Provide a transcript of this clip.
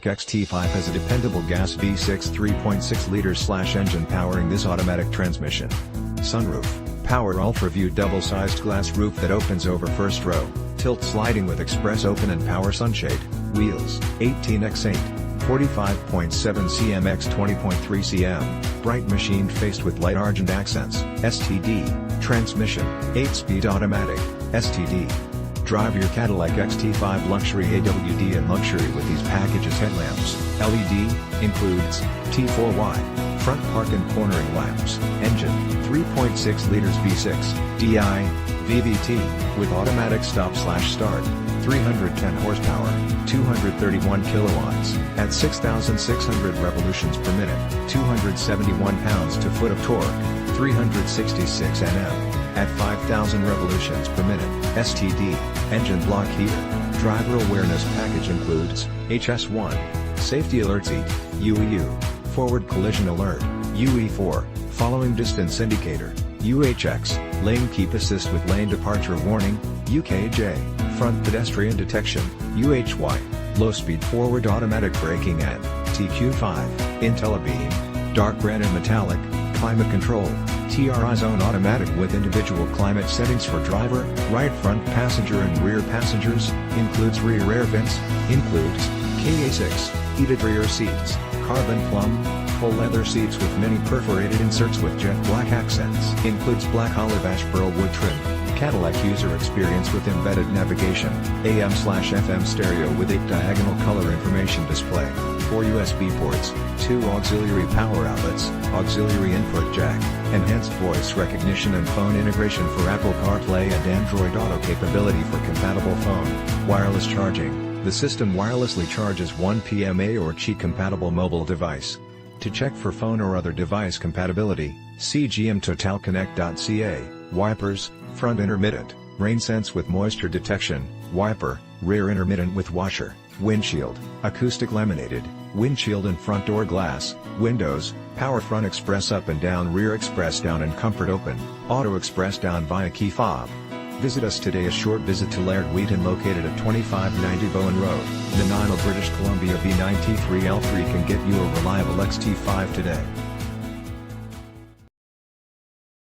XT5 has a dependable gas V6 3.6 liters engine powering this automatic transmission. Sunroof, power UltraView double-sized glass roof that opens over first row, tilt sliding with express open and power sunshade, wheels, 18x8, 45.7 cm x 20.3 cm, bright machined faced with light argent accents, STD, transmission, 8-speed automatic, STD. Drive your Cadillac XT5 Luxury AWD and Luxury with these packages: headlamps, LED, includes, T4Y, front park and cornering lamps, engine, 3.6 liters V6, DI, VVT, with automatic stop/start, 310 horsepower, 231 kilowatts, at 6,600 revolutions per minute, 271 pounds-to-foot of torque, 366 Nm. At 5,000 revolutions per minute, STD, engine block heater, driver awareness package includes, HS1, safety alerts EAT, UEU, forward collision alert, UE4, following distance indicator, UHX, lane keep assist with lane departure warning, UKJ, front pedestrian detection, UHY, low speed forward automatic braking and, TQ5, IntelliBeam, dark granite metallic, climate control, TRI zone automatic with individual climate settings for driver, right front passenger and rear passengers, includes rear air vents, includes, KA6, heated rear seats, carbon PLUM, full leather seats with mini-perforated inserts with jet black accents, includes black olive ash Burl wood trim, Cadillac user experience with embedded navigation, AM/FM stereo with 8 diagonal color information display, 4 USB ports, 2 auxiliary power outlets, auxiliary input jack, enhanced voice recognition and phone integration for Apple CarPlay and Android Auto capability for compatible phone, wireless charging. The system wirelessly charges one PMA or Qi compatible mobile device. To check for phone or other device compatibility, see gmtotalconnect.ca, wipers, front intermittent, Rainsense with moisture detection, wiper, rear intermittent with washer, windshield, acoustic laminated, windshield and front door glass, windows, power front express up and down, rear express down and comfort open, auto express down via key fob. Visit us today. A short visit to Laird Wheaton located at 2590 Bowen Road, Nanaimo, British Columbia. B93L3 can get you a reliable XT5 today.